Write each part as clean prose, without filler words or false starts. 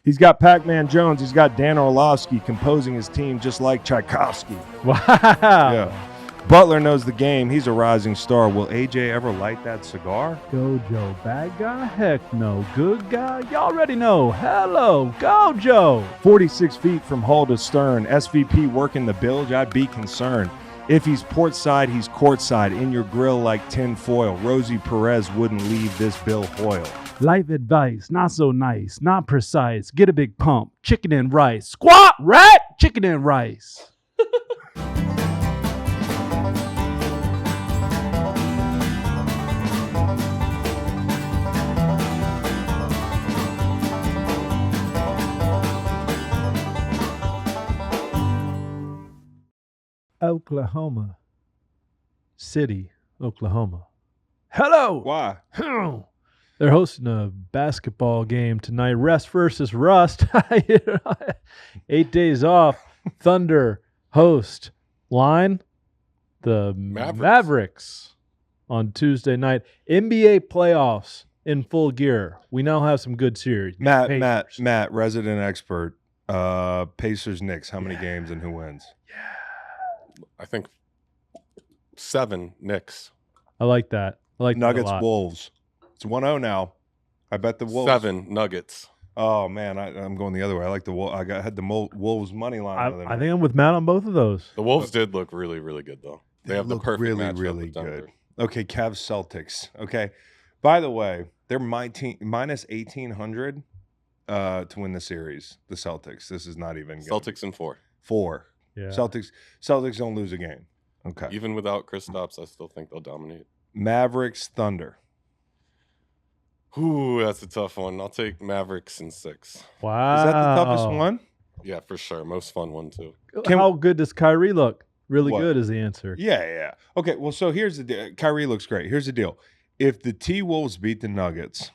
He's got Pac-Man Jones. He's got Dan Orlovsky composing his team just like Tchaikovsky. Wow. Yeah. Butler knows the game. He's a rising star. Will AJ ever light that cigar? Gojo, bad guy? Heck no. Good guy? Y'all already know. Hello, Gojo. 46 feet from hull to stern. SVP working the bilge. I'd be concerned. If he's port side, he's court side. In your grill like tin foil. Rosie Perez wouldn't leave this Bill Hoyle. Life advice, not so nice, not precise. Get a big pump. Chicken and rice. Squat, rat! Chicken and rice. Oklahoma City, Oklahoma. Hello. Why? They're hosting a basketball game tonight. Rest versus Rust. 8 days off. Thunder host line the Mavericks on Tuesday night. NBA playoffs in full gear. We now have some good series. Matt, resident expert. Pacers, Knicks. How many games and who wins? I think 7 Knicks. I like that. I like Nuggets, that a lot. Wolves. It's 1-0 now. I bet the Wolves. 7 Nuggets. Oh man, I'm going the other way. I like the Wolves. Had the Wolves money line. I think I'm with Matt on both of those. The Wolves did look really, really good though. They have the perfect really, matchup really with Denver. good. Okay, Cavs Celtics. Okay, by the way, they're minus 1,800 to win the series. The Celtics. This is not even good. Celtics in 4. 4. Yeah. Celtics don't lose a game. Okay. Even without Kristaps, I still think they'll dominate. Mavericks Thunder. Ooh, that's a tough one. I'll take Mavericks in 6. Wow. Is that the toughest one? Yeah, for sure. Most fun one too. How good does Kyrie look? Really What? good is the answer. Yeah. Okay, well, so here's the deal. Kyrie looks great. Here's the deal. If the T-Wolves beat the Nuggets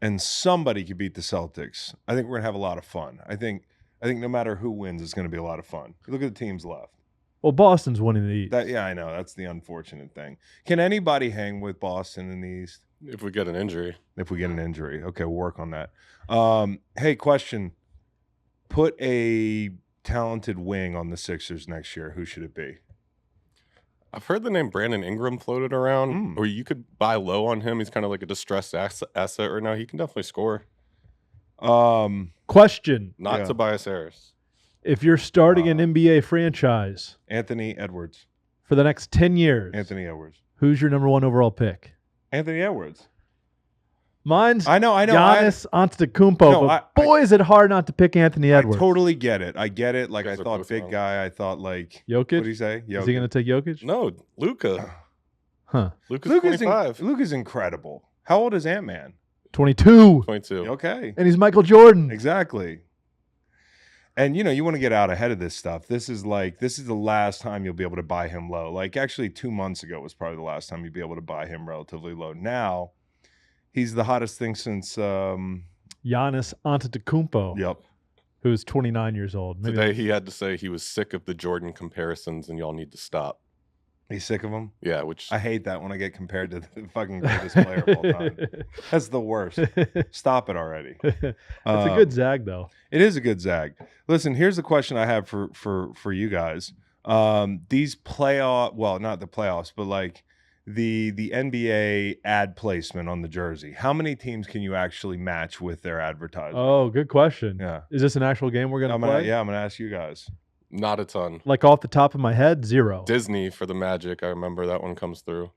and somebody could beat the Celtics, I think we're going to have a lot of fun. I think no matter who wins, it's going to be a lot of fun. Look at the teams left. Well, Boston's winning the East. Yeah, I know. That's the unfortunate thing. Can anybody hang with Boston in the East? If we get an injury. If we get an injury. Okay, we'll work on that. Hey, question. Put a talented wing on the Sixers next year. Who should it be? I've heard the name Brandon Ingram floated around, or you could buy low on him. He's kind of like a distressed asset right now. He can definitely score. Question. Not Tobias Harris. If you're starting an NBA franchise Anthony Edwards. for the next 10 years, Anthony Edwards. who's your number 1 overall pick? Anthony Edwards. Mine's I know. Giannis Antetokounmpo. No, but boy, is it hard not to pick Anthony Edwards. I totally get it. I get it. Like, I Guys are thought both big wrong. guy. I thought, like, Jokic? what did he say? Is he going to take Jokic? No, Luka. Huh. Luka's 25. Luka's incredible. How old is Ant-Man? 22. 22. Okay. And he's Michael Jordan. Exactly. And, you want to get out ahead of this stuff. This is the last time you'll be able to buy him low. Like, actually, 2 months ago was probably the last time you'd be able to buy him relatively low. Now, he's the hottest thing since Giannis Antetokounmpo, Yep. who's 29 years old. Maybe Today he had to say he was sick of the Jordan comparisons and y'all need to stop. He's sick of him. Yeah, which I hate that when I get compared to the fucking greatest player of all time. That's the worst. Stop it already. It's a good zag, though. It is a good zag. Listen, here's the question I have for you guys. These not the playoffs, but like the NBA ad placement on the jersey. How many teams can you actually match with their advertising? Oh, good question. Yeah. Is this an actual game we're going to play? I'm gonna ask you guys. not a ton. Like off the top of my head, 0. Disney for the Magic. I remember that one comes through.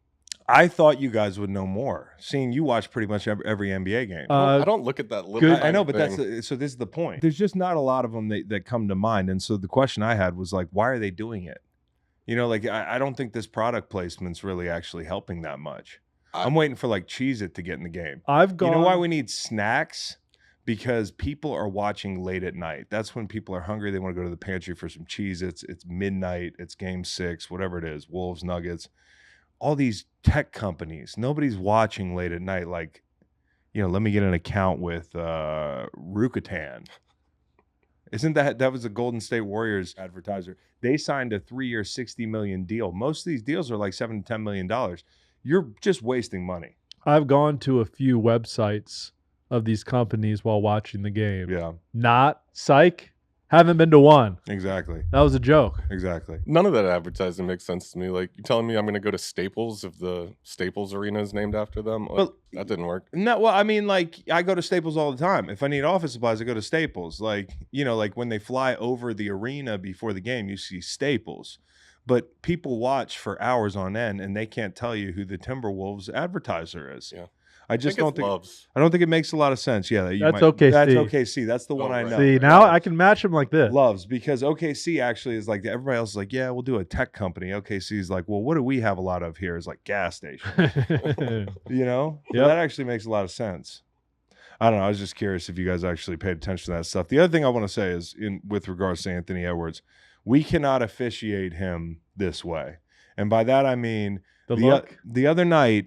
I thought you guys would know more, seeing you watch pretty much every NBA game. I don't look at that little good- I know, but thing. so this is the point. There's just not a lot of them that come to mind. And so the question I had was like, why are they doing it? Like I don't think this product placement's really actually helping that much. I'm waiting for like Cheez-It to get in the game. I've gone. You know why we need snacks? Because people are watching late at night. That's when people are hungry. They want to go to the pantry for some Cheez-Its. It's midnight. It's game 6, whatever it is, Wolves, Nuggets. All these tech companies, nobody's watching late at night like, let me get an account with Rucatan. Isn't that was the Golden State Warriors advertiser? They signed a 3-year, $60 million deal. Most of these deals are like $7 to $10 million. You're just wasting money. I've gone to a few websites of these companies while watching the game. Yeah, Not psych. Haven't been to one. exactly. That was a joke. Exactly. None of that advertising makes sense to me. Like, you telling me I'm going to go to Staples if the Staples Arena is named after them? Like, Well, that didn't work. No, well, I mean, like, I go to Staples all the time. If I need office supplies, I go to Staples. Like, you know, like when they fly over the arena before the game, you see Staples. But people watch for hours on end, and they can't tell you who the Timberwolves advertiser is. Yeah. I just think don't it's think. Loves. I don't think it makes a lot of sense. Yeah, That's OKC. That's OKC. That's the one I right. know. See, now I can match him like this. Loves, because OKC actually is like, everybody else is like, yeah, we'll do a tech company. OKC is like, well, what do we have a lot of here? Is like gas stations. You know? Yep. That actually makes a lot of sense. I don't know. I was just curious if you guys actually paid attention to that stuff. The other thing I want to say is, with regards to Anthony Edwards, we cannot officiate him this way. And by that, I mean, the other night,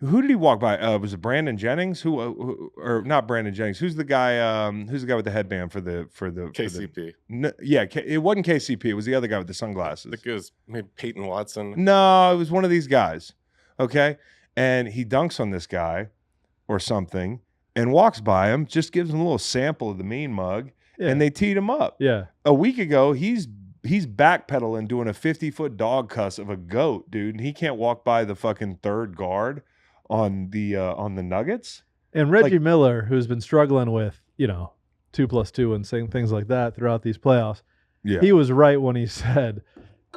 who did he walk by? Was it Brandon Jennings? Who or not Brandon Jennings? Who's the guy? Who's the guy with the headband for the KCP. It wasn't KCP. It was the other guy with the sunglasses. I think it was maybe Peyton Watson. No, it was one of these guys. Okay, and he dunks on this guy or something and walks by him, just gives him a little sample of the mean mug, and they teed him up. Yeah. A week ago, he's backpedaling doing a 50-foot dog cuss of a goat, dude, and he can't walk by the fucking third guard on the Nuggets. And Reggie Miller, who's been struggling with, 2+2 and saying things like that throughout these playoffs, he was right when he said,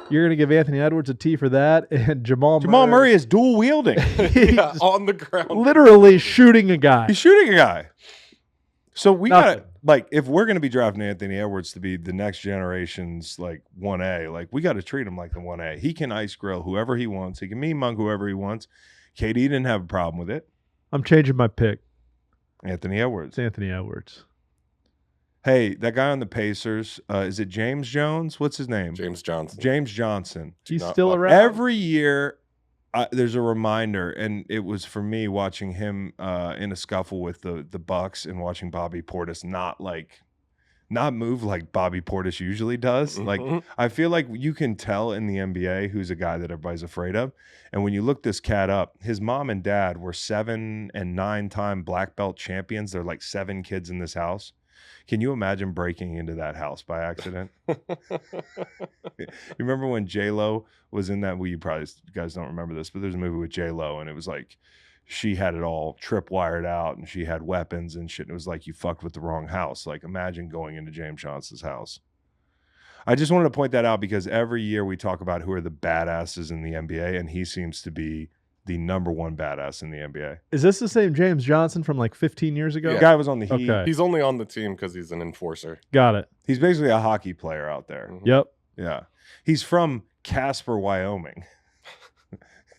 you're going to give Anthony Edwards a T for that, and Jamal Murray is dual wielding. On the ground. Literally shooting a guy. He's shooting a guy. So we got to, like, if we're going to be drafting Anthony Edwards to be the next generation's, like, 1A, like, we got to treat him like the 1A. He can ice grill whoever he wants. He can mean mug whoever he wants. KD didn't have a problem with it. I'm changing my pick. Anthony Edwards. It's Anthony Edwards. Hey, that guy on the Pacers, is it James Jones? What's his name? James Johnson. James Johnson. He's still around. Every year, there's a reminder, and it was for me watching him in a scuffle with the Bucks and watching Bobby Portis not move like Bobby Portis usually does. Mm-hmm. Like, I feel like you can tell in the NBA who's a guy that everybody's afraid of. And when you look this cat up, his mom and dad were 7- and 9-time black belt champions. There are like 7 kids in this house. Can you imagine breaking into that house by accident? You remember when J-Lo was in that? Well, you guys don't remember this, but there's a movie with J-Lo, and it was like she had it all tripwired out, and she had weapons and shit. And it was like, you fucked with the wrong house. Like, imagine going into James Johnson's house. I just wanted to point that out because every year we talk about who are the badasses in the NBA, and he seems to be the number one badass in the NBA. Is this the same James Johnson from like 15 years ago? The guy was on the Heat. Okay. He's only on the team because he's an enforcer. Got it. He's basically a hockey player out there. Mm-hmm. Yep. Yeah. He's from Casper, Wyoming.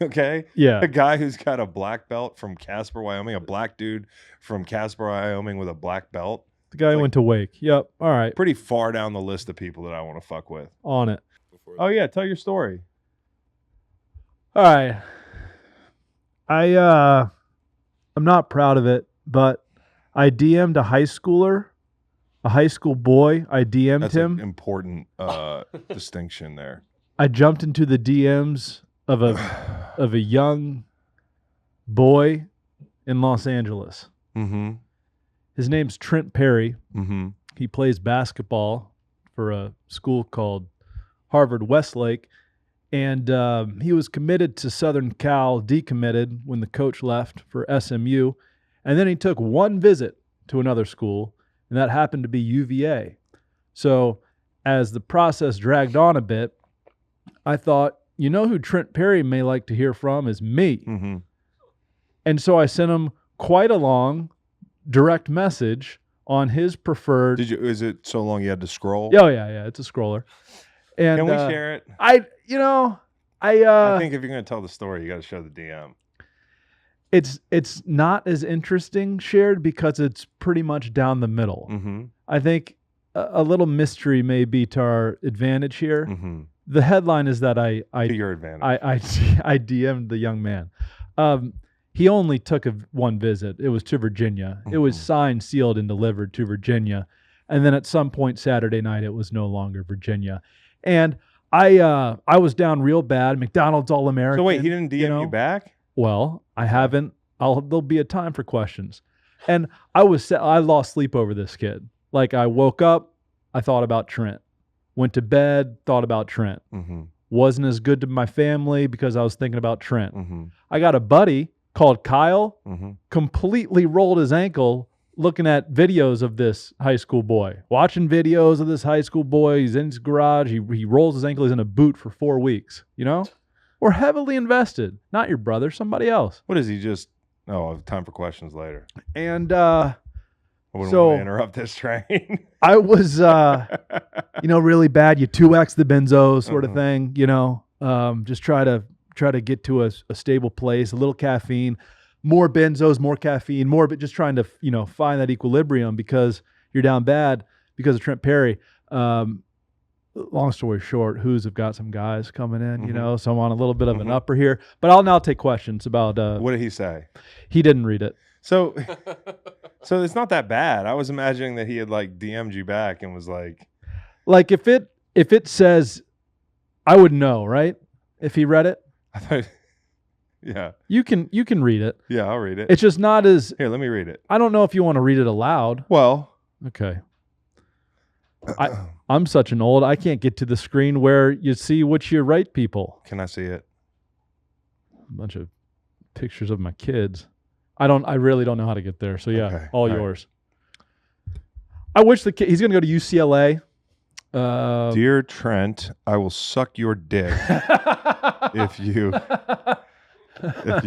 Okay? Yeah. A guy who's got a black belt from Casper, Wyoming, a black dude from Casper, Wyoming with a black belt. The guy went to Wake. Yep. All right. Pretty far down the list of people that I want to fuck with. On it. Oh, yeah. Tell your story. All right. I'm not proud of it, but I DM'd a high school boy. I DM'd That's him. an important distinction there. I jumped into the DMs of a young boy in Los Angeles. Mm-hmm. His name's Trent Perry. Mm-hmm. He plays basketball for a school called Harvard Westlake. And he was committed to Southern Cal, decommitted when the coach left for SMU. And then he took one visit to another school, and that happened to be UVA. So as the process dragged on a bit, I thought, you know who Trent Perry may like to hear from is me. Mm-hmm. And so I sent him quite a long direct message on his preferred. Is it so long you had to scroll? Oh, yeah. It's a scroller. And Can we share it? I think if you're going to tell the story, you got to show the DM. It's not as interesting shared because it's pretty much down the middle. Mm-hmm. I think a little mystery may be to our advantage here. Mm-hmm. The headline is that I To your advantage. I DM'd the young man. He only took one visit. It was to Virginia. Mm-hmm. It was signed, sealed, and delivered to Virginia. And then at some point Saturday night, it was no longer Virginia. And I was down real bad. McDonald's All-American. So wait, he didn't DM you back? Well, I haven't. There'll be a time for questions. And I lost sleep over this kid. Like I woke up, I thought about Trent. Went to bed, thought about Trent. Mm-hmm. Wasn't as good to my family because I was thinking about Trent. Mm-hmm. I got a buddy called Kyle, Mm-hmm. completely rolled his ankle looking at videos of this high school boy. Watching videos of this high school boy. He's in his garage. He rolls his ankle. He's in a boot for 4 weeks. You know? We're heavily invested. Not your brother, somebody else. What is he just? Oh, I have time for questions later. And I wouldn't want to interrupt this train. I was, really bad. You 2X the benzo sort of thing, just try to get to a stable place, a little caffeine, more benzos, more caffeine, more, but just trying to, find that equilibrium because you're down bad because of Trent Perry. Long story short, Who's have got some guys coming in, so I'm on a little bit of an upper here, but I'll now take questions about, what did he say? He didn't read it. So it's not that bad. I was imagining that he had like DM'd you back and was like if it says, I would know, right? If he read it. I thought, yeah. You can read it. Yeah, I'll read it. It's just not as. Here, let me read it. I don't know if you want to read it aloud. Well, okay. I'm such an old. I can't get to the screen where you see what you write people. Can I see it? A bunch of pictures of my kids. I really don't know how to get there. So yeah, Okay. all yours. Right. I wish the kid. He's going to go to UCLA. Dear Trent, I will suck your dick if you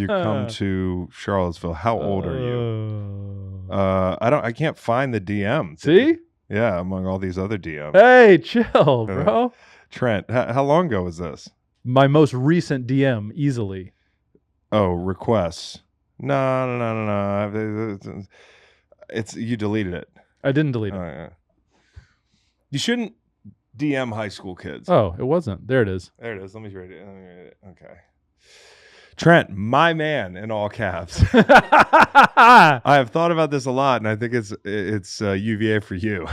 come to Charlottesville. How old are you? I can't find the DM. See? Yeah, among all these other DMs. Hey, chill, bro. Trent, how long ago was this? My most recent DM, easily. Oh, requests. No. It's you deleted it. I didn't delete it. Yeah. You shouldn't DM high school kids. Oh, it wasn't. There it is. There it is. Let me read it. Okay. Trent, my man, in all caps. I have thought about this a lot, and I think it's UVA for you.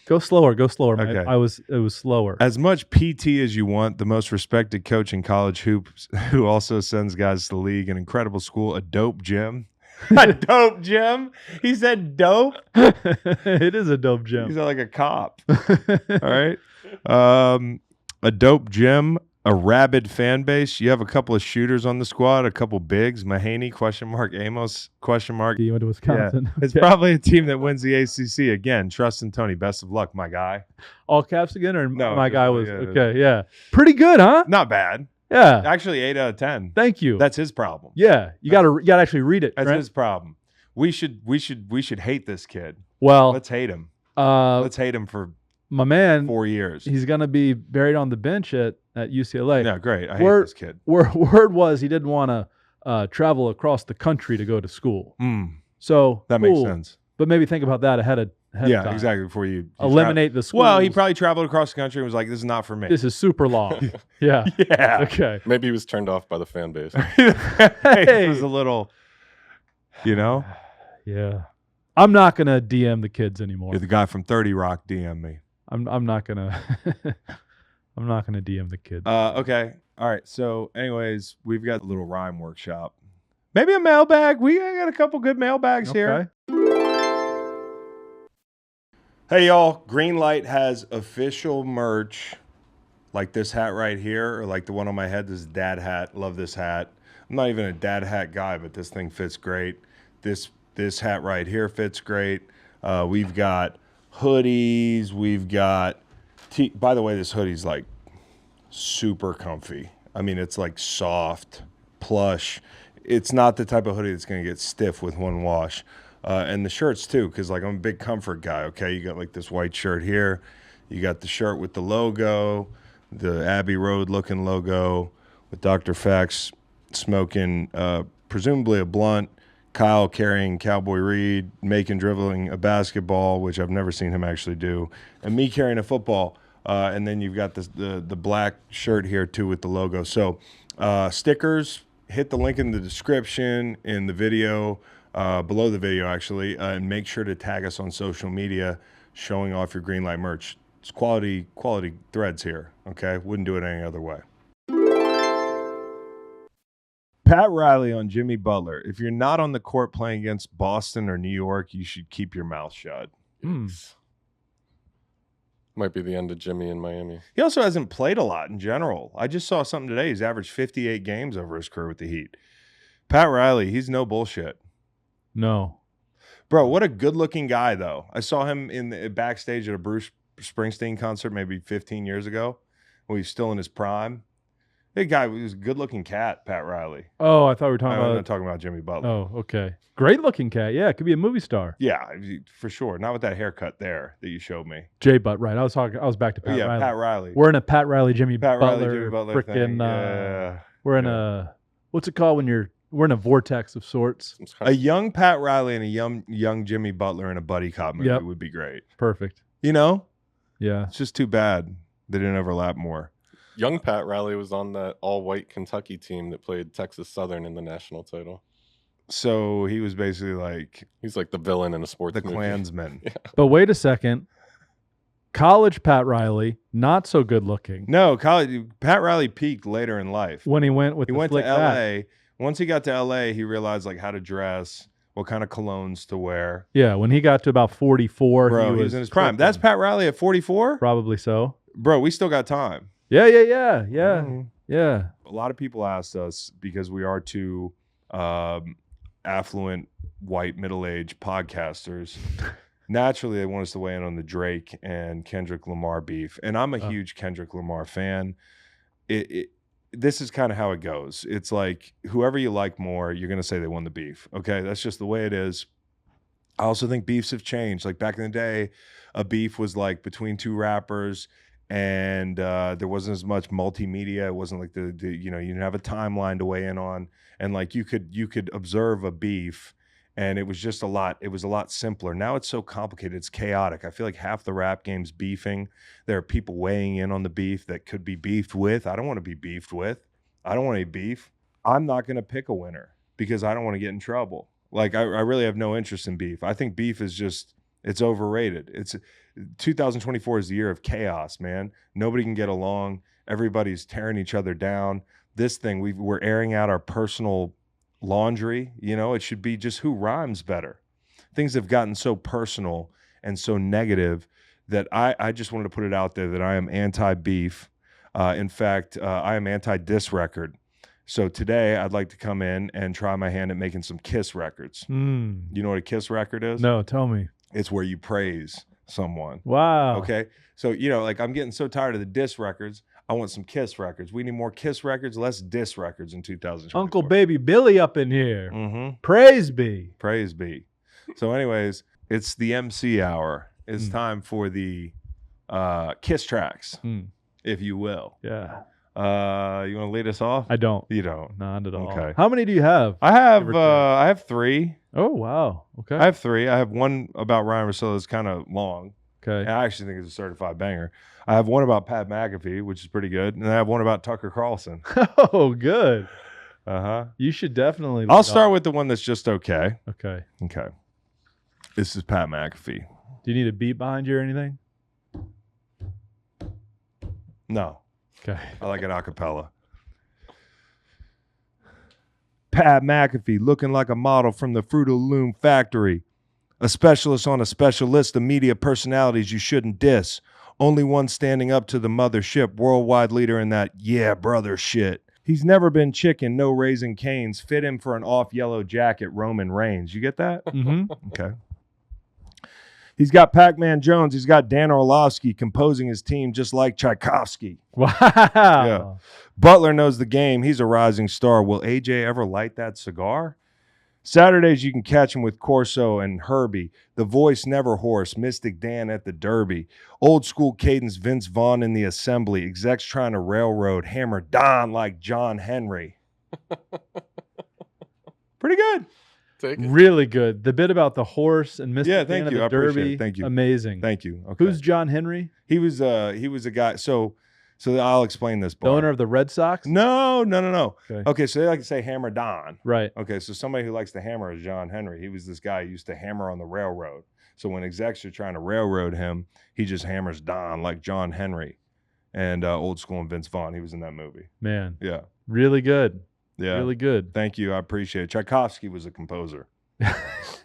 Go slower. Okay. It was slower. As much PT as you want, the most respected coach in college hoops, who also sends guys to the league, an incredible school, a dope gym. A dope gym? He said dope? It is a dope gym. He's like a cop. All right. A dope gym, a rabid fan base. You have a couple of shooters on the squad, a couple bigs, Mahaney, ? Amos, ? You went to Wisconsin. Yeah. It's probably a team that wins the ACC. Again, trust in Tony. Best of luck, my guy. All caps again? Or No, my guy was, yeah, okay, yeah. Pretty good, huh? Not bad. Yeah. Actually, 8 out of 10. Thank you. That's his problem. Yeah. You gotta actually read it. That's right? his problem. We should hate this kid. Well, Let's hate him. Let's hate him for my man. 4 years. He's gonna be buried on the bench at UCLA. Yeah, great. I hate this kid. Word was he didn't want to travel across the country to go to school. So that makes sense. But maybe think about that ahead of time. Exactly. Before you eliminate the school. Well, he probably traveled across the country and was like, "This is not for me. This is super long." Yeah. Yeah. Okay. Maybe he was turned off by the fan base. It was a little, Yeah. I'm not gonna DM the kids anymore. You're the guy from 30 Rock. DM me. I'm not gonna. I'm not gonna DM the kids. Okay. All right. So, anyways, we've got a little rhyme workshop. Maybe a mailbag. We got a couple good mailbags here. Hey, y'all. Greenlight has official merch like this hat right here, or like the one on my head. This is dad hat. Love this hat. I'm not even a dad hat guy, but this thing fits great. This hat right here fits great. We've got hoodies. We've got by the way, this hoodie's like super comfy. I mean, it's like soft, plush. It's not the type of hoodie that's going to get stiff with one wash. And the shirts too, because like I'm a big comfort guy. Okay, you got like this white shirt here. You got the shirt with the logo, the Abbey Road looking logo with Dr. Fax smoking presumably a blunt, Kyle carrying Cowboy Reed, Macon dribbling a basketball, which I've never seen him actually do, and me carrying a football. And then you've got the black shirt here too with the logo. So stickers, hit the link in the description in the video, below the video actually, and make sure to tag us on social media showing off your Greenlight merch. It's quality threads here, okay? Wouldn't do it any other way. Pat Riley on Jimmy Butler. If you're not on the court playing against Boston or New York, you should keep your mouth shut. Might be the end of Jimmy in Miami. He also hasn't played a lot in general. I just saw something today. He's averaged 58 games over his career with the Heat. Pat Riley, he's no bullshit. No. Bro, what a good-looking guy, though. I saw him in the backstage at a Bruce Springsteen concert maybe 15 years ago when he was still in his prime. Big guy, he was a good-looking cat, Pat Riley. Oh, I thought we were talking I'm about... not talking about Jimmy Butler. Oh, okay. Great-looking cat. Yeah, it could be a movie star. Yeah, for sure. Not with that haircut there that you showed me. J Butt, right. I was back to Pat Riley. Pat Riley. We're in a Pat Riley, Jimmy Pat Butler, Riley, Jimmy Butler frickin', thing. Yeah. We're in a... What's it called when we're in a vortex of sorts? A young Pat Riley and a young Jimmy Butler in a buddy cop movie would be great. Perfect. You know? Yeah. It's just too bad they didn't overlap more. Young Pat Riley was on that all-white Kentucky team that played Texas Southern in the national title. So he was basically like... He's like the villain in a sports movie. Klansman. Yeah. But wait a second. College Pat Riley, not so good looking. No, Pat Riley peaked later in life. When he went to L.A. Once he got to L.A., he realized like how to dress, what kind of colognes to wear. Yeah, when he got to about 44, bro, he was in his prime. That's Pat Riley at 44? Probably so. Bro, we still got time. Yeah. A lot of people asked us, because we are two affluent, white, middle-aged podcasters, naturally they want us to weigh in on the Drake and Kendrick Lamar beef. And I'm a huge Kendrick Lamar fan. This is kind of how it goes. It's like whoever you like more, you're going to say they won the beef. Okay, that's just the way it is. I also think beefs have changed. Like back in the day, a beef was like between two rappers, and there wasn't as much multimedia. It wasn't like the you didn't have a timeline to weigh in on, and like you could observe a beef, and it was just a lot. It was a lot simpler. Now it's so complicated. It's chaotic. I feel like half the rap game's beefing. There are people weighing in on the beef that could be beefed with. I don't want to be beefed with. I don't want any beef. I'm not going to pick a winner because I don't want to get in trouble. Like I really have no interest in beef. I think beef is just, it's overrated. 2024 is the year of chaos, man. Nobody can get along. Everybody's tearing each other down. This thing, we're airing out our personal laundry. It should be just who rhymes better. Things have gotten so personal and so negative that I just wanted to put it out there that I am anti-beef. In fact, I am anti-diss record. So today I'd like to come in and try my hand at making some Kiss records. You know what a Kiss record is? No, tell me. It's where you praise someone. Wow. Okay. So, like I'm getting so tired of the diss records. I want some Kiss records. We need more Kiss records, less diss records in 2024. Uncle Baby Billy up in here. Mm-hmm. Praise be. Praise be. So anyways, it's the MC hour. It's time for the Kiss tracks, if you will. Yeah. You want to lead us off? I don't. You don't? Not at all. Okay. How many do you have? I have three. Oh, wow. Okay. I have three. I have one about Ryan Russillo that's kind of long. Okay. And I actually think it's a certified banger. I have one about Pat McAfee, which is pretty good. And I have one about Tucker Carlson. Oh, good. Uh-huh. You should definitely. I'll start with the one that's just okay. Okay. Okay. This is Pat McAfee. Do you need a beat behind you or anything? No. Okay. I like it a cappella. Pat McAfee, looking like a model from the Fruit of the Loom factory. A specialist on a special list of media personalities you shouldn't diss. Only one standing up to the mothership, worldwide leader in that yeah brother shit. He's never been chicken, no Raising Canes. Fit him for an off yellow jacket, Roman Reigns. You get that? Mm-hmm. Okay. He's got Pac-Man Jones. He's got Dan Orlovsky composing his team just like Tchaikovsky. Wow. Yeah. Butler knows the game. He's a rising star. Will AJ ever light that cigar? Saturdays, you can catch him with Corso and Herbie. The voice never hoarse. Mystic Dan at the Derby. Old school cadence Vince Vaughn in the assembly. Execs trying to railroad. Hammer Don like John Henry. Pretty good. Really good. The bit about the horse and Mystic Dan at the I Derby. appreciate it. Thank you. Amazing. Thank you. Okay. Who's John Henry? He was a guy. So I'll explain this. The owner of the Red Sox? No. Okay, so they like to say Hammer Don. Right. Okay, so somebody who likes to hammer is John Henry. He was this guy who used to hammer on the railroad. So when execs are trying to railroad him, he just hammers Don like John Henry. And Old School and Vince Vaughn, he was in that movie. Man. Yeah. Really good. Yeah. Really good. Thank you. I appreciate it. Tchaikovsky was a composer.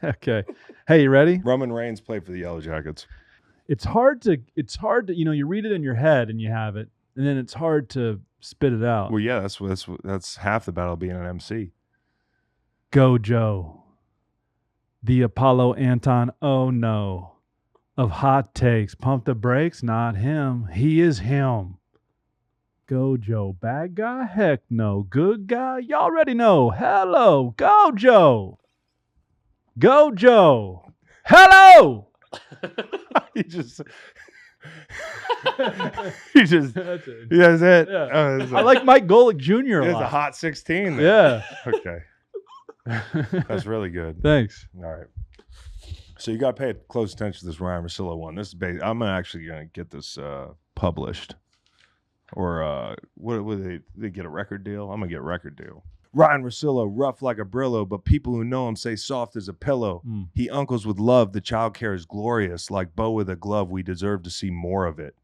Okay. Hey, you ready? Roman Reigns played for the Yellow Jackets. It's hard to, you read it in your head and you have it, and then it's hard to spit it out. Well, yeah, that's half the battle of being an MC. Go, Joe. The Apollo Anton, oh no. Of hot takes. Pump the brakes, not him. He is him. Go, Joe. Bad guy? Heck no. Good guy? Y'all already know. Hello. Go, Joe. Go, Joe. Hello. He just That's it. yeah, that's it. Yeah. Oh, that's I like Mike Golick Jr. a it's lot. a hot 16 there. Yeah. Okay. That's really good. Thanks. All right. So you got to pay close attention to this Ryan Russillo one. This is I'm actually going to get this published. Or what would they get a record deal? I'm going to get a record deal. Ryan Russillo, rough like a Brillo, but people who know him say soft as a pillow. He uncles with love. The child care is glorious. Like Beau with a glove, we deserve to see more of it.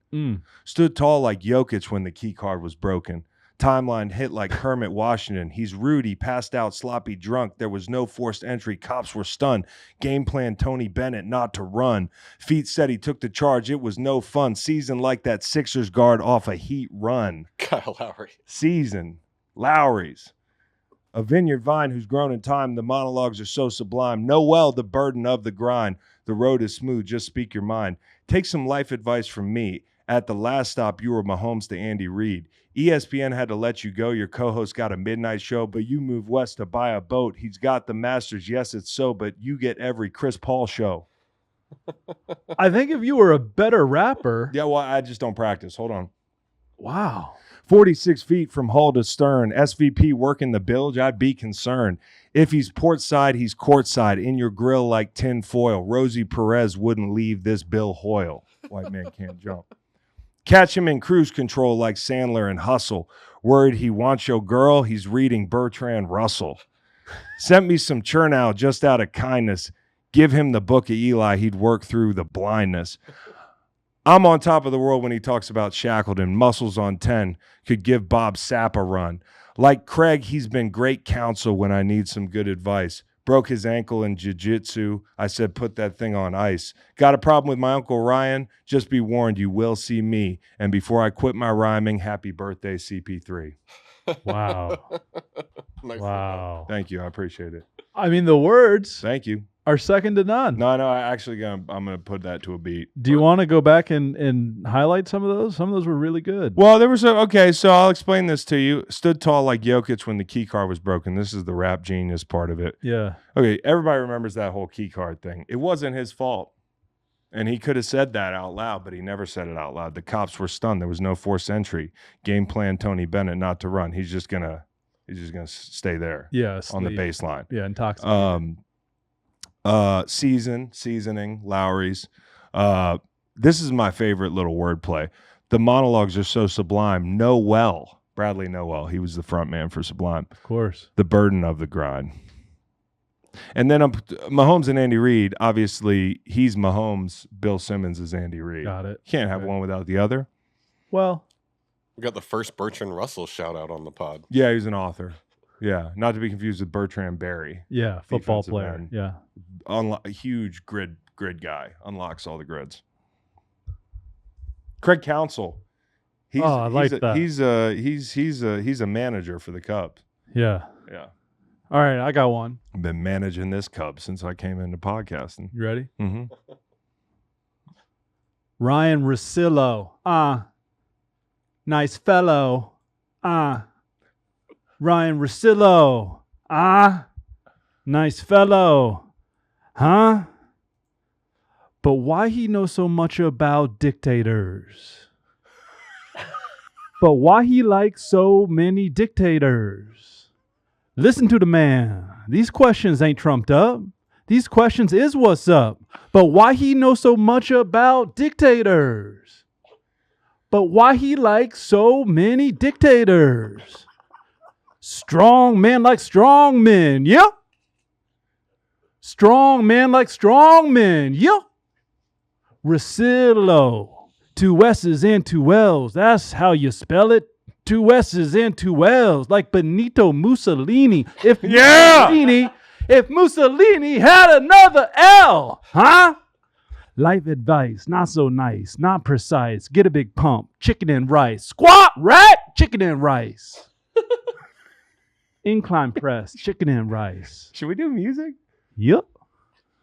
Stood tall like Jokic when the key card was broken. Timeline hit like Kermit Washington. He's rude. He passed out sloppy drunk. There was no forced entry. Cops were stunned. Game plan Tony Bennett not to run. Feet said he took the charge. It was no fun. Season like that Sixers guard off a Heat run. Kyle Lowry. Season. Lowry's. A vineyard vine who's grown in time. The monologues are so sublime. Know well the burden of the grind. The road is smooth. Just speak your mind. Take some life advice from me. At the last stop, you were Mahomes to Andy Reid. ESPN had to let you go. Your co-host got a midnight show, but you moved west to buy a boat. He's got the Masters. Yes, it's so, but you get every Chris Paul show. I think if you were a better rapper. Yeah, well, I just don't practice. Hold on. Wow. 46 feet from hull to stern. SVP working the bilge, I'd be concerned. If he's port side, he's courtside. In your grill like tin foil. Rosie Perez wouldn't leave this Bill Hoyle. White man can't jump. Catch him in cruise control like Sandler and Hustle. Worried he wants your girl, he's reading Bertrand Russell. Sent me some Chernow just out of kindness. Give him the book of Eli, he'd work through the blindness. I'm on top of the world when he talks about Shackleton. Muscles on 10 could give Bob Sapp a run. Like Craig, he's been great counsel when I need some good advice. Broke his ankle in jiu-jitsu. I said, put that thing on ice. Got a problem with my Uncle Ryan? Just be warned, you will see me. And before I quit my rhyming, happy birthday, CP3. Wow. Nice. Wow. Thank you. I appreciate it. I mean, the words Thank you. are second to none. No, I'm gonna put that to a beat. Do you want to go back and highlight some of those? Some of those were really good. Well, there was okay, so I'll explain this to you. Stood tall like Jokic when the key card was broken. This is the rap genius part of it. Yeah. Okay, everybody remembers that whole key card thing. It wasn't his fault. And he could have said that out loud, but he never said it out loud. The cops were stunned. There was no forced entry. Game plan Tony Bennett not to run. He's just gonna stay there. Yeah. On the baseline. Yeah, intoxicated. Seasoning, Lowry's. This is my favorite little wordplay. The monologues are so sublime. Bradley Noel. He was the front man for Sublime. Of course. The burden of the grind. And then Mahomes and Andy Reid, obviously, he's Mahomes. Bill Simmons is Andy Reid. Got it. Can't have one without the other. Well, We got the first Bertrand Russell shout out on the pod. Yeah, he's an author. Yeah, not to be confused with Bertrand Berry. yeah, football Defensive player. end. Yeah. A huge grid guy. Unlocks all the grids. Craig Counsell. I like that. He's a manager for the Cubs. Yeah. Yeah. All right, I got one. I've been managing this Cub since I came into podcasting. You ready? Mm-hmm. Ryan Russillo. Nice fellow. Ryan Russillo. Nice fellow. Huh? But why he know so much about dictators? But why he like so many dictators? Listen to the man. These questions ain't trumped up. These questions is what's up. But why he know so much about dictators? But why he like so many dictators? Strong men like strong men. Yep. Strong men like strong men. Yep. Russillo. 2 S's and 2 L's. That's how you spell it. 2 S's and 2 L's, like Benito Mussolini. Yeah! If Mussolini had another L, huh? Life advice, not so nice, not precise. Get a big pump, chicken and rice. Squat, rat, chicken and rice. Incline press, chicken and rice. Should we do music? Yep.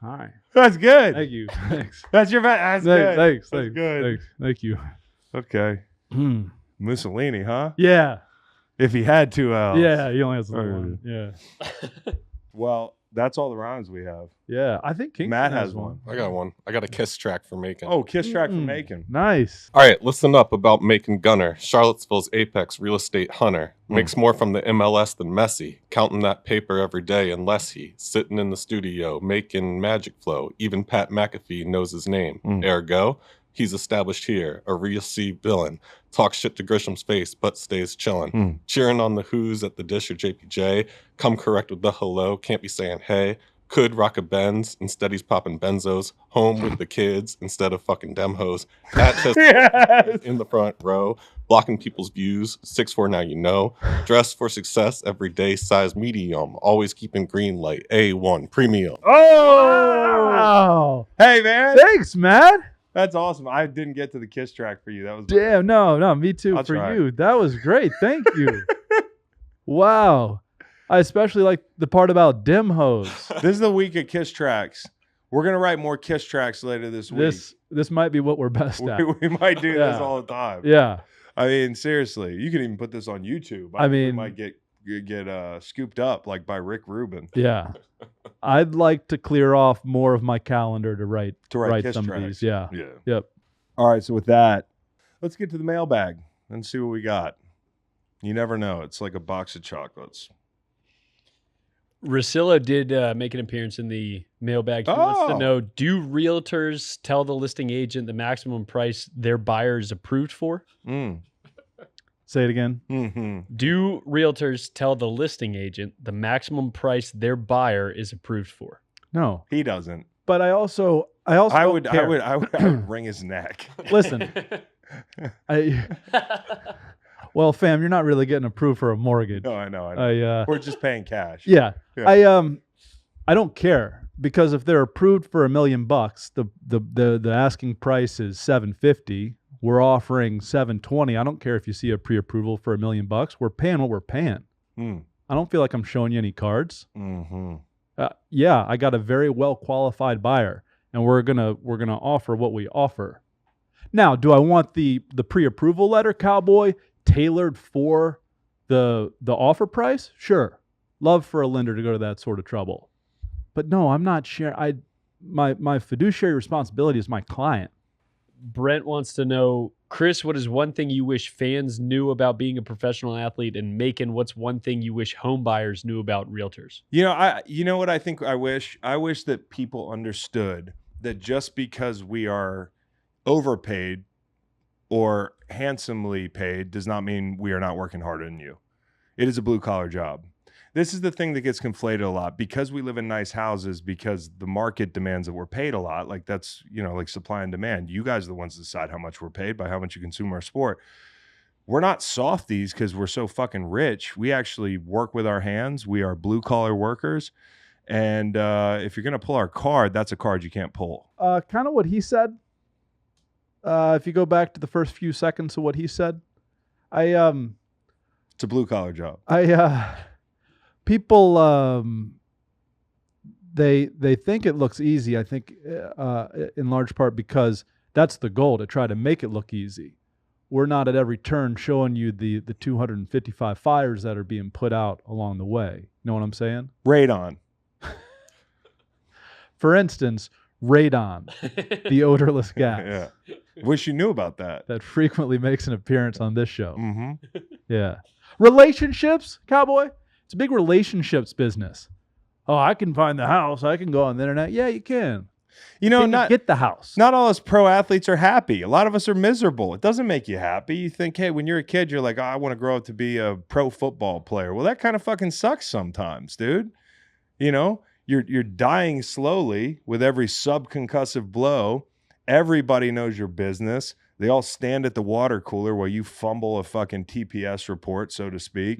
All right. That's good. Thank you. Thanks. That's your best. That's good. Thanks. That's Thanks. good. Thanks. Thank you. Okay. Hmm. Mussolini, huh? Yeah. If he had 2 L's. Yeah. He only has Oh, one. Yeah. Well, that's all the rhymes we have. Yeah. I think Kingston Matt has one. I got one. I got a kiss track for Macon. Oh, kiss track for Macon. Nice. All right, listen up about Macon Gunter, Charlottesville's apex real estate hunter. Makes more from the MLS than Messi, counting that paper every day unless he, sitting in the studio, making magic flow. Even Pat McAfee knows his name. Ergo, he's established here, a real C villain. Talks shit to Grisham's face, but stays chillin'. Cheering on the Who's at the Dish or JPJ. Come correct with the hello, can't be saying hey. Could rock a Benz, instead he's popping benzos. Home with the kids, instead of fucking dem hoes. At just in the front row. Blocking people's views, 6'4" now you know. Dressed for success, every day, size medium. Always keeping green light, A1, premium. Oh! Wow. Hey, man. Thanks, Matt. That's awesome. I didn't get to the kiss track for you. That was Damn. No, me too. I'll for try. you. That was great. Thank you. Wow. I especially like the part about dim hose. This is the week of kiss tracks. We're going to write more kiss tracks later this week. This might be what we're best at. We might do this Yeah. all the time. Yeah. I mean, seriously, you can even put this on YouTube. I think we mean- might get scooped up like by Rick Rubin Yeah. I'd like to clear off more of my calendar to write kiss some tracks. of these. Yeah. Yeah. Yep. All right. So with that, let's get to the mailbag and see what we got. You never know. It's like a box of chocolates. Russillo did make an appearance in the mailbag. He wants to Oh. know, do realtors tell the listing agent the maximum price their buyer is approved for? Say it again. Mm-hmm. Do realtors tell the listing agent the maximum price their buyer is approved for? No. He doesn't. But I also I don't would wring his neck. Listen. Well, fam, you're not really getting approved for a mortgage. No, I know. I We're just paying cash. yeah. Yeah. I don't care, because if they're approved for $1 million, the asking price is $750. We're offering $720. I don't care if you see a pre-approval for $1 million. We're paying what we're paying. Mm. I don't feel like I'm showing you any cards. Mm-hmm. Yeah, I got a very well qualified buyer, and we're gonna offer what we offer. Now, do I want the pre-approval letter, cowboy, tailored for the offer price? Sure. Love for a lender to go to that sort of trouble. But no, I'm not sharing. My fiduciary responsibility is my client. Brent wants to know, Chris, what is one thing you wish fans knew about being a professional athlete? And Macon, what's one thing you wish home buyers knew about realtors? You know what I think I wish that people understood that just because we are overpaid or handsomely paid does not mean we are not working harder than you. It is a blue collar job. This is the thing that gets conflated a lot, because we live in nice houses, because the market demands that we're paid a lot. Like that's, like supply and demand. You guys are the ones that decide how much we're paid by how much you consume our sport. We're not softies because we're so fucking rich. We actually work with our hands. We are blue collar workers. And if you're going to pull our card, that's a card you can't pull. Kind of what he said. If you go back to the first few seconds of what he said, It's a blue collar job. People they think it looks easy. I think in large part because that's the goal, to try to make it look easy. We're not at every turn showing you the 255 fires that are being put out along the way. You know what I'm saying? Radon. For instance, radon, the odorless gas Yeah. Wish you knew about that. that frequently makes an appearance on this show. Mm-hmm. Yeah. Relationships, cowboy. It's a big relationships business. Oh, I can find the house. I can go on the internet. Yeah, you can. Can you get the house. Not all us pro athletes are happy. A lot of us are miserable. It doesn't make you happy. You think, hey, when you're a kid, you're like, oh, I want to grow up to be a pro football player. Well, that kind of fucking sucks sometimes, dude. You're dying slowly with every subconcussive blow, Everybody knows your business. They all stand at the water cooler while you fumble a fucking TPS report, so to speak,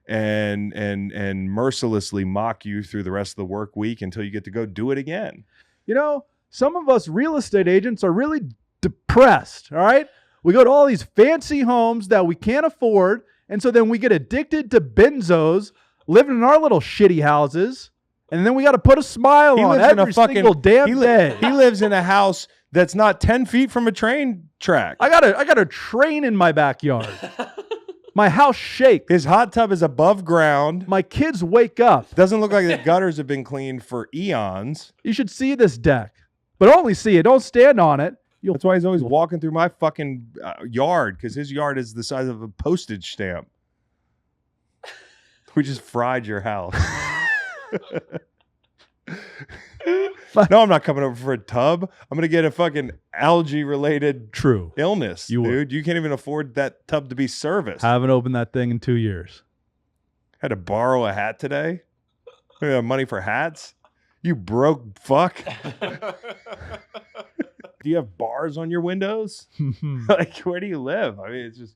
and mercilessly mock you through the rest of the work week until you get to go do it again. You know, some of us real estate agents are really depressed, all right? We go to all these fancy homes that we can't afford, and so then we get addicted to benzos, living in our little shitty houses, and then we got to put a smile on every single damn day. He lives in a house that's not 10 feet from a train track. I got a train in my backyard. My house shakes. His hot tub is above ground. My kids wake up. Doesn't look like the gutters have been cleaned for eons. You should see this deck, but only see it. Don't stand on it. That's why he's always walking through my fucking yard, because his yard is the size of a postage stamp. We just fried your house. No, I'm not coming over for a tub. I'm going to get a fucking algae-related illness, dude. You can't even afford that tub to be serviced. Haven't opened that thing in 2 years. Had to borrow a hat today. We have money for hats. You broke fuck. Do you have bars on your windows? Like, where do you live? I mean, it's just...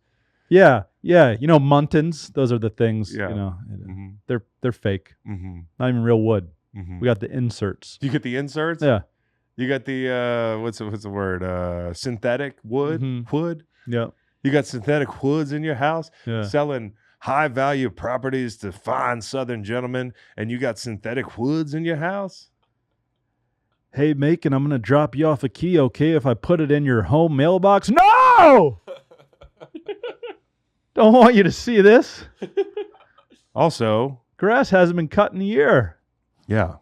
Yeah. You know, Muntins, those are the things, Yeah. you know, Mm-hmm. they're fake. Mm-hmm. Not even real wood. Mm-hmm. We got the inserts. You get the inserts? Yeah. You got the, what's the word? Synthetic wood? Mm-hmm. Wood? Yeah. You got synthetic woods in your house? Yeah. Selling high-value properties to fine Southern gentlemen, and you got synthetic woods in your house? Hey, Macon, I'm going to drop you off a key, okay, if I put it in your home mailbox? No! Don't want you to see this. Also, Grass hasn't been cut in a year. yeah.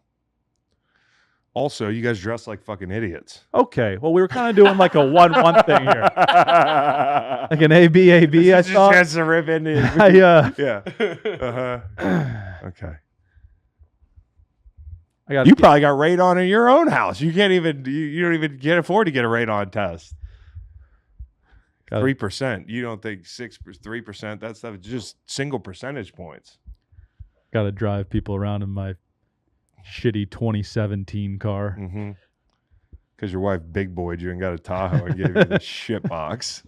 Also, you guys dress like fucking idiots. Okay, well, we were kind of doing like a 1-1 thing here. Like an A-B, I thought. Chance to rip into it. Yeah. Uh-huh. Okay. You probably got radon in your own house. You can't even, you don't even can't afford to get a radon test. 3%. You don't think 3%? That stuff is just single percentage points. Got to drive people around in my shitty 2017 car. Mm-hmm. Because your wife big boyed you and got a Tahoe and gave you the shit box.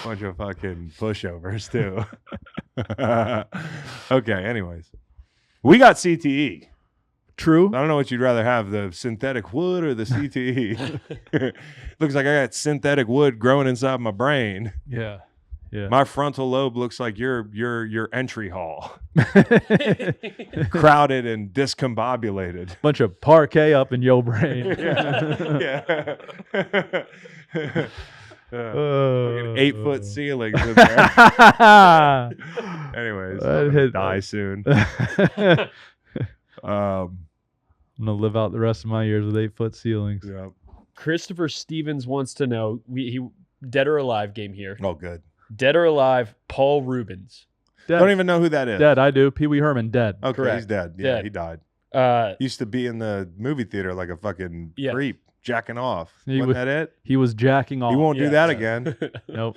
Bunch of fucking pushovers too. Okay, anyways. We got CTE. True. I don't know what you'd rather have, the synthetic wood or the CTE. Looks like I got synthetic wood growing inside my brain. Yeah. My frontal lobe looks like your entry hall. Crowded and discombobulated. Bunch of parquet up in your brain. Yeah. 8-foot ceilings in there. Anyways, I'm gonna die soon. I'm gonna live out the rest of my years with 8-foot ceilings. Yeah. Christopher Stevens wants to know, he dead or alive game here. Oh, good. Dead or alive, Paul Rubens. Dead. Don't even know who that is. Dead, I do. Pee Wee Herman, dead. Okay, Correct. he's dead. Yeah, Dead. he died. Used Used to be in the movie theater like a fucking Yeah. creep, jacking off. He Wasn't that it? He was jacking off. He won't Yeah. do that again. Nope.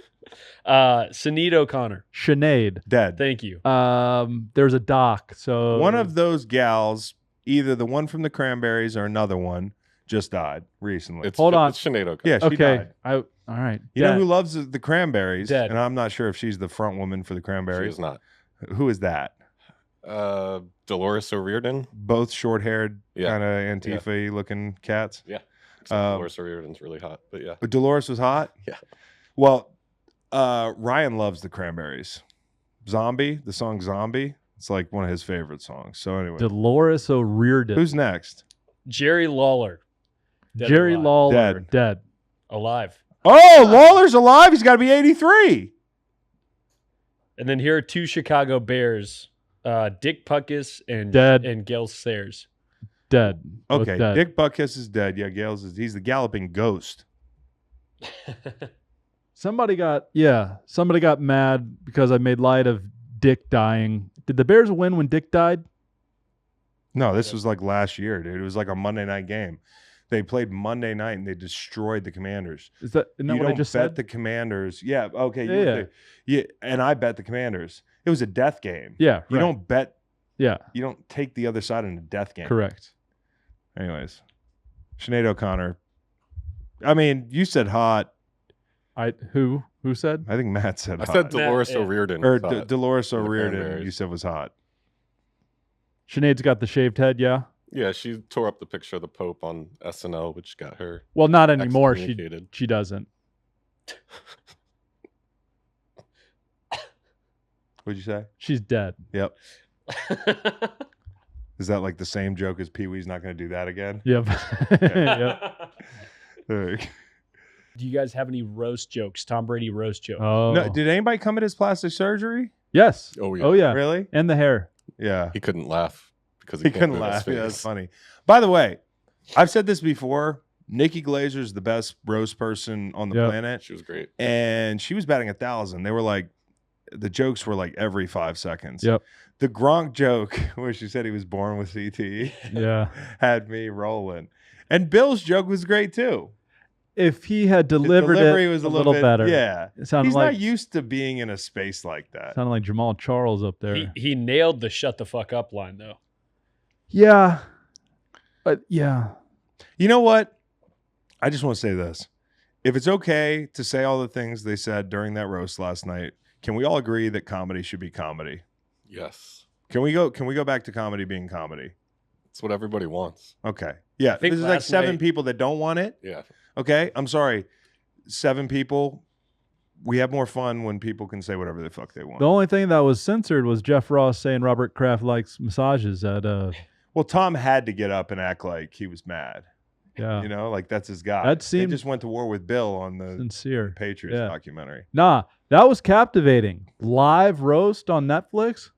Sinead O'Connor. Sinead. Dead. Thank you. There's a doc. So One of those gals, either the one from the Cranberries or another one, just died recently. Hold on. It's Sinead O'Connor. Yeah, she okay. died. All right. You know Dead. who loves the Cranberries? Dead. And I'm not sure if she's the front woman for the She Cranberries. is not. Who is that? Dolores O'Riordan. Both short-haired, Yeah. kind of Antifa looking cats. Except Um, Dolores O'Riordan's really hot, but yeah. But Dolores was hot? Yeah. Well, Ryan loves the Cranberries. Zombie, the song Zombie, it's like one of his favorite songs. So anyway, Dolores O'Riordan. who's next? Jerry Lawler. Dead or Jerry alive? Lawler. Dead. Dead. Alive. Oh, Lawler's alive. He's got to be 83. And then here are two Chicago Bears, Dick Puckus and Dead. and Gail Sayers. Dead. Both Okay, dead. Dick Butkus is dead. Yeah, he's the galloping ghost. Somebody got mad because I made light of Dick dying. Did the Bears win when Dick died? No, this was like last year, dude. It was like a Monday night game. They played Monday night and they destroyed the Commanders. Isn't that You what I don't just bet said? the Commanders. Yeah, okay. Yeah. Yeah, and I bet the Commanders. It was a death game. Yeah. You right. don't bet. Yeah. You don't take the other side in a death game. Correct. Anyways, Sinead O'Connor. I mean, you said hot. Who said? I think Matt said I hot. said Dolores Matt, yeah. O'Riordan. Or was hot. Dolores the O'Riordan, Cranberries. you said was hot. Sinead's got the shaved head, yeah. Yeah, she tore up the picture of the Pope on SNL, which got her Well, not anymore. excommunicated. She doesn't. What'd you say? She's dead. Yep. Is that like the same joke as Pee Wee's not going to do that again? Yep. Yep. No, Do you guys have any roast jokes? Tom Brady roast jokes? Oh. did anybody come at his plastic surgery? Yes. Oh, yeah. Oh yeah. Really? And the hair. Yeah. He couldn't laugh because He can't couldn't move his laugh. Yeah, that's face. funny. By the way, I've said this before. Nikki Glazer's the best roast person on the Yep. planet. She was great. And she was batting 1,000. They were like, the jokes were like every 5 seconds. Yep. The Gronk joke where she said he was born with CT Yeah. had me rolling. And Bill's joke was great too. If he had His delivered delivery it was a a little bit better. Yeah. It sounded He's like not used to being in a space like that. sounded like Jamal Charles up there. He nailed the shut the fuck up line though. Yeah. But yeah. You know what? I just want to say this. If it's okay to say all the things they said during that roast last night, can we all agree that comedy should be comedy? Yes. Can we go back to comedy being comedy? It's what everybody wants. Okay. Yeah. think This is like last 7 night- people that don't want it. Yeah. Okay. I'm sorry. 7 people. We have more fun when people can say whatever the fuck they want. The only thing that was censored was Jeff Ross saying Robert Kraft likes massages at Well, Tom had to get up and act like he was mad. yeah. You know, like that's his guy. That They seemed just went to war with Bill on the sincere. Patriots Yeah. documentary. Nah, that was captivating. Live roast on Netflix.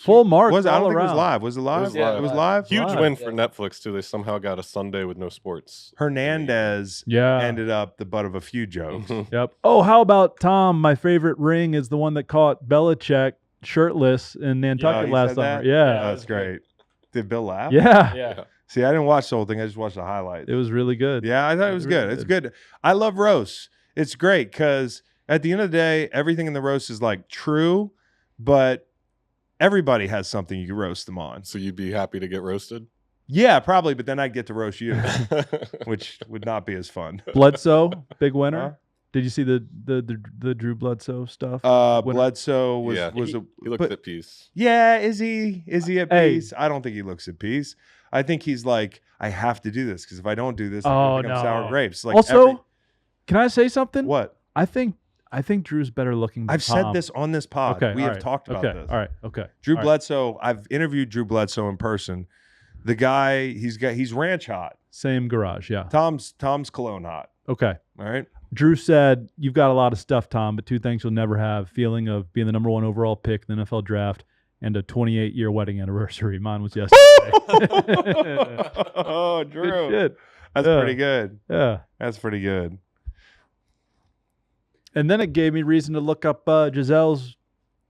Full marks I all don't think around. it was live. Was it live? It was live. It was live. Huge Live. win for Netflix, too. They somehow got a Sunday with no sports. Hernandez Yeah. ended up the butt of a few jokes. Mhm. Yep. Oh, how about Tom? My favorite ring is the one that caught Belichick shirtless in Nantucket he last said summer. that? Yeah. Oh, that that's was good. great. Did Bill laugh? Yeah. Yeah. See, I didn't watch the whole thing. I just watched the highlights. It was really good. Yeah, I thought it It was was really good. It's good. I love roasts. It's great because at the end of the day, everything in the roast is like true, but everybody has something you can roast them on. So you'd be happy to get roasted? Yeah, probably, but then I'd get to roast you, which would not be as fun. Bledsoe, big winner. Huh? Did you see the Drew Bledsoe stuff? Winner? Bledsoe was Yeah. was a He looked but- at peace. Yeah, is he at Hey. peace? I don't think he looks at peace. I think he's like, I have to do this because if I don't do this, Oh, I'm gonna become no. sour grapes. Like Also, can I say something? what? I think Drew's better looking than I've said Tom. this on this pod. Okay, We all have right, talked about okay, this. All right. Okay. Drew all right. Bledsoe. I've interviewed Drew Bledsoe in person. The guy, he's ranch hot. Same garage. Yeah. Tom's cologne hot. Okay. All right. Drew said, "You've got a lot of stuff, Tom, but 2 things you'll never have: feeling of being the number 1 overall pick in the NFL draft, and a 28-year wedding anniversary." Mine was yesterday. Oh, Drew. Good shit. That's Yeah. pretty good. Yeah. That's pretty good. And then it gave me reason to look up Giselle's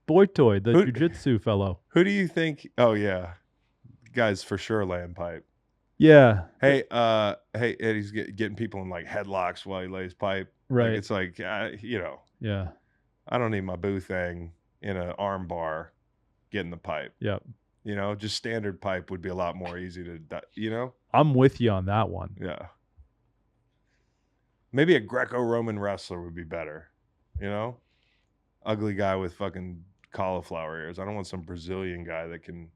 boy toy, the Who- jiu-jitsu fellow. Who do you think? Oh yeah, guy's for sure laying pipe. Yeah. Hey, hey, Eddie's getting people in like headlocks while he lays pipe. Right. Like, it's like, Yeah. I don't need my boo thing in an arm bar getting the pipe. Yep. Just standard pipe would be a lot more easy to, I'm with you on that one. yeah. Maybe a Greco-Roman wrestler would be better, Ugly guy with fucking cauliflower ears. I don't want some Brazilian guy that can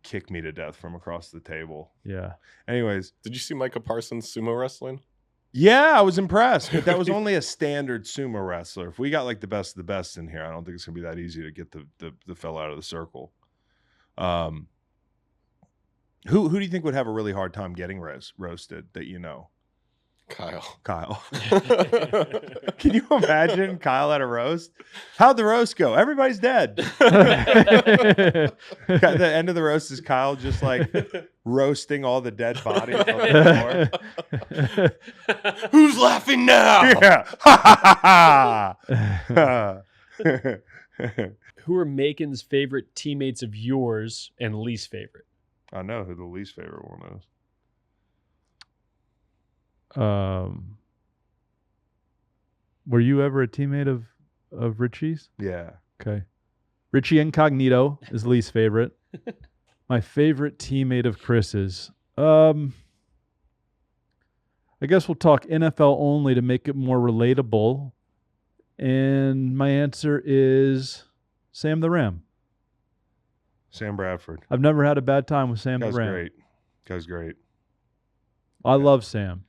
kick me to death from across the table. Yeah. Anyways, Did you see Micah Parsons sumo wrestling? yeah, I was impressed, but that was only a standard sumo wrestler. If we got like the best of the best in here, I don't think it's gonna be that easy to get the fellow out of the circle. Who do you think would have a really hard time getting roasted that Kyle. Kyle. Can you imagine Kyle at a roast? How'd the roast go? Everybody's dead. The end of the roast is Kyle just like roasting all the dead bodies on the floor. Who's laughing now? Yeah. Who are Macon's favorite teammates of yours and least favorite? I know who the least favorite one is. Were you ever a teammate of Richie's? Yeah. Okay. Richie Incognito is least favorite. My favorite teammate of Chris's. I guess we'll talk NFL only to make it more relatable. And my answer is Sam the Ram. Sam Bradford. I've never had a bad time with Sam the Guy's Ram. great. Guy's great. I love Sam.